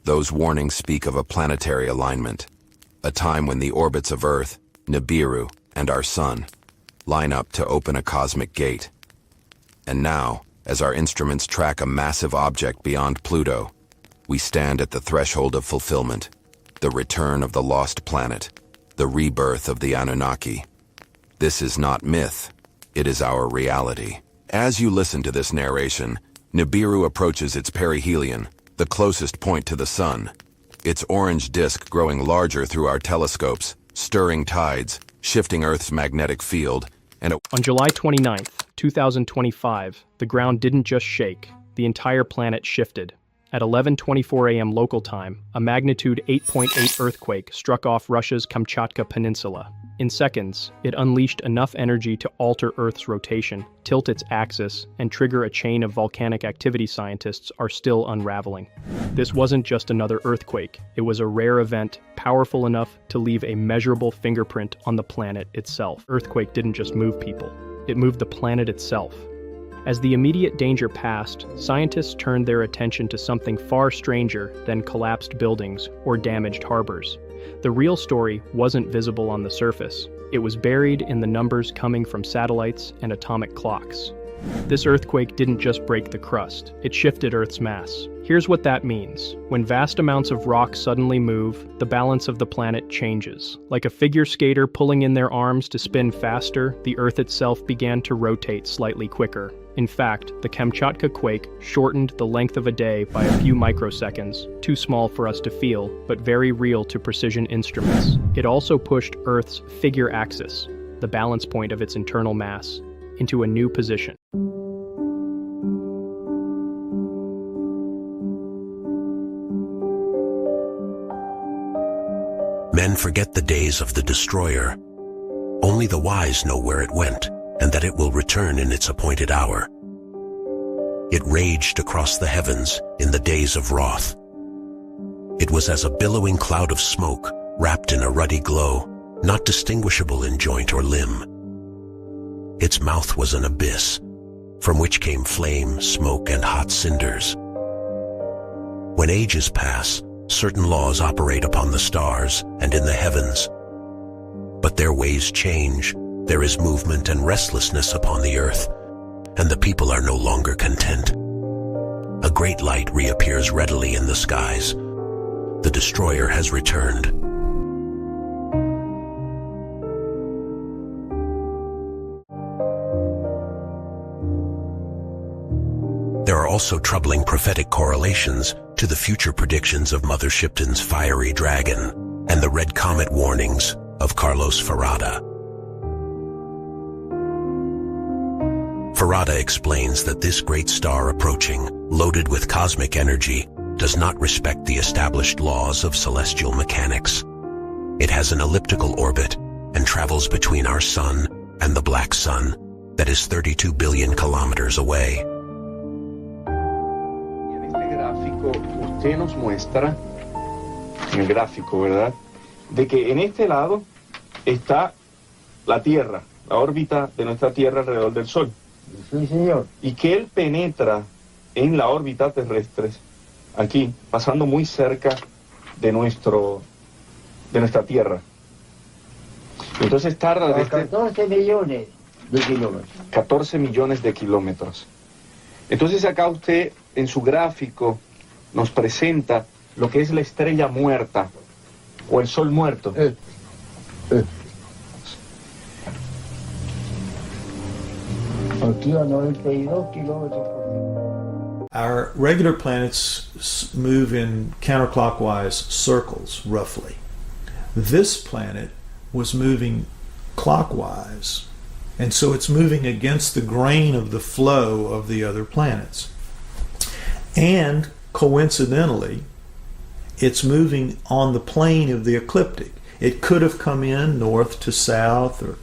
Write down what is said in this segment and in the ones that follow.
Those warnings speak of a planetary alignment, a time when the orbits of Earth, Nibiru, and our Sun line up to open a cosmic gate. And now, as our instruments track a massive object beyond Pluto, we stand at the threshold of fulfillment, the return of the lost planet, the rebirth of the Anunnaki. This is not myth, it is our reality. As you listen to this narration, Nibiru approaches its perihelion, the closest point to the Sun, its orange disk growing larger through our telescopes, stirring tides, shifting Earth's magnetic field, and on July 29, 2025, the ground didn't just shake, the entire planet shifted. At 11:24 a.m. local time, a magnitude 8.8 earthquake struck off Russia's Kamchatka Peninsula. In seconds, it unleashed enough energy to alter Earth's rotation, tilt its axis, and trigger a chain of volcanic activity scientists are still unraveling. This wasn't just another earthquake, it was a rare event, powerful enough to leave a measurable fingerprint on the planet itself. Earthquake didn't just move people, it moved the planet itself. As the immediate danger passed, scientists turned their attention to something far stranger than collapsed buildings or damaged harbors. The real story wasn't visible on the surface. It was buried in the numbers coming from satellites and atomic clocks. This earthquake didn't just break the crust, it shifted Earth's mass. Here's what that means. When vast amounts of rock suddenly move, the balance of the planet changes. Like a figure skater pulling in their arms to spin faster, the Earth itself began to rotate slightly quicker. In fact, the Kamchatka quake shortened the length of a day by a few microseconds, too small for us to feel, but very real to precision instruments. It also pushed Earth's figure axis, the balance point of its internal mass, into a new position. Men forget the days of the destroyer. Only the wise know where it went, and that it will return in its appointed hour. It raged across the heavens in the days of wrath. It was as a billowing cloud of smoke, wrapped in a ruddy glow, not distinguishable in joint or limb. Its mouth was an abyss, from which came flame, smoke, and hot cinders. When ages pass, certain laws operate upon the stars and in the heavens. But their ways change. There is movement and restlessness upon the earth, and the people are no longer content. A great light reappears readily in the skies. The destroyer has returned. There are also troubling prophetic correlations to the future predictions of Mother Shipton's fiery dragon and the red comet warnings of Carlos Ferrada. Ferrada explains that this great star approaching, loaded with cosmic energy, does not respect the established laws of celestial mechanics. It has an elliptical orbit and travels between our sun and the black sun that is 32 billion kilometers away. En este gráfico usted nos muestra, en el gráfico, ¿verdad?, de que en este lado está la Tierra, la órbita de nuestra Tierra alrededor del Sol. Sí, señor. Y que él penetra en la órbita terrestre, aquí, pasando muy cerca de nuestra Tierra. Entonces tarda de 14 millones de kilómetros. 14 millones de kilómetros. Entonces acá usted, en su gráfico, nos presenta lo que es la estrella muerta, o el Sol muerto. Aquí a 92 kilómetros por minuto. Our regular planets move in counterclockwise circles, roughly. This planet was moving clockwise, and so it's moving against the grain of the flow of the other planets. And coincidentally, it's moving on the plane of the ecliptic. It could have come in north to south, or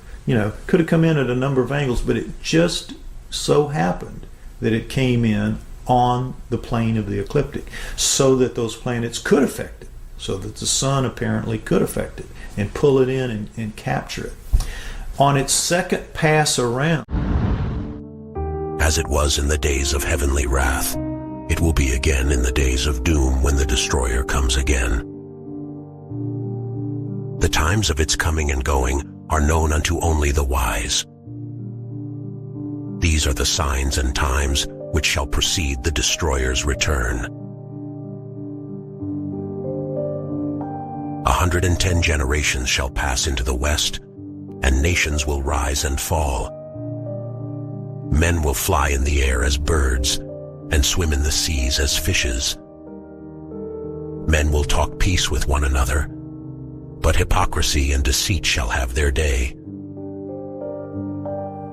could have come in at a number of angles, but it just so happened that it came in on the plane of the ecliptic, so that those planets could affect it, so that the sun apparently could affect it and pull it in and capture it. On its second pass around, as it was in the days of heavenly wrath, It will be again in the days of doom when the destroyer comes again. The times of its coming and going are known unto only the wise. These are the signs and times which shall precede the destroyer's return. 110 generations shall pass into the west, and nations will rise and fall. Men will fly in the air as birds, and swim in the seas as fishes. Men will talk peace with one another, but hypocrisy and deceit shall have their day.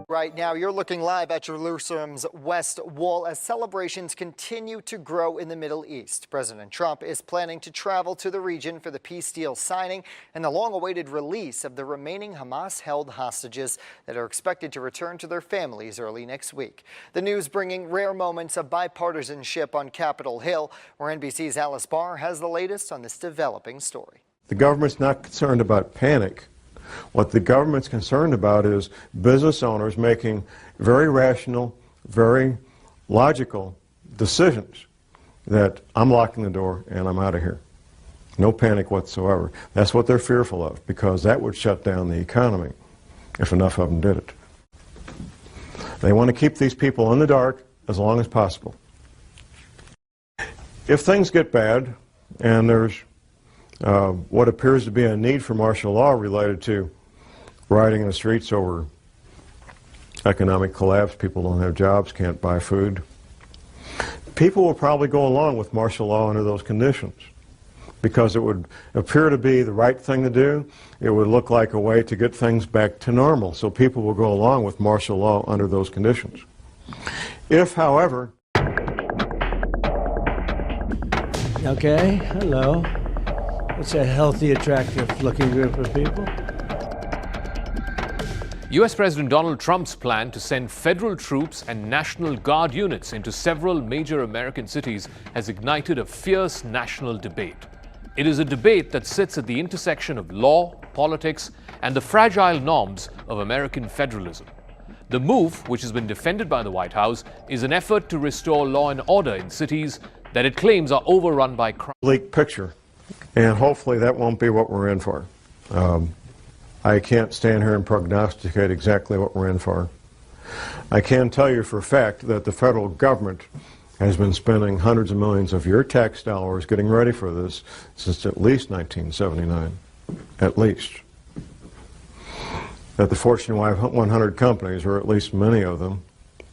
Right now, you're looking live at Jerusalem's West Wall as celebrations continue to grow in the Middle East. President Trump is planning to travel to the region for the peace deal signing and the long-awaited release of the remaining Hamas-held hostages that are expected to return to their families early next week. The news bringing rare moments of bipartisanship on Capitol Hill, where NBC's Alice Barr has the latest on this developing story. The government's not concerned about panic. What the government's concerned about is business owners making very rational, very logical decisions that I'm locking the door and I'm out of here. No panic whatsoever. That's what they're fearful of, because that would shut down the economy if enough of them did it. They want to keep these people in the dark as long as possible. If things get bad and there's what appears to be a need for martial law related to rioting in the streets over economic collapse, people don't have jobs, can't buy food, people will probably go along with martial law under those conditions because it would appear to be the right thing to do. It would look like a way to get things back to normal, so people will go along with martial law under those conditions. If, however... Okay, hello. It's a healthy, attractive-looking group of people. U.S. President Donald Trump's plan to send federal troops and National Guard units into several major American cities has ignited a fierce national debate. It is a debate that sits at the intersection of law, politics, and the fragile norms of American federalism. The move, which has been defended by the White House, is an effort to restore law and order in cities that it claims are overrun by crime. Bleak picture. And hopefully that won't be what we're in for. I can't stand here and prognosticate exactly what we're in for. I can tell you for a fact that the federal government has been spending hundreds of millions of your tax dollars getting ready for this since at least 1979. At least. That the Fortune 100 companies, or at least many of them,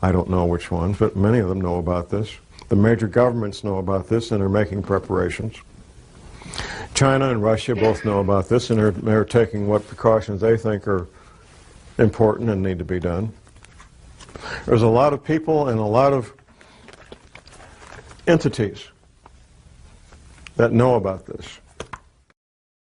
I don't know which ones, but many of them know about this. The major governments know about this and are making preparations. China and Russia both know about this, and they're taking what precautions they think are important and need to be done. There's a lot of people and a lot of entities that know about this.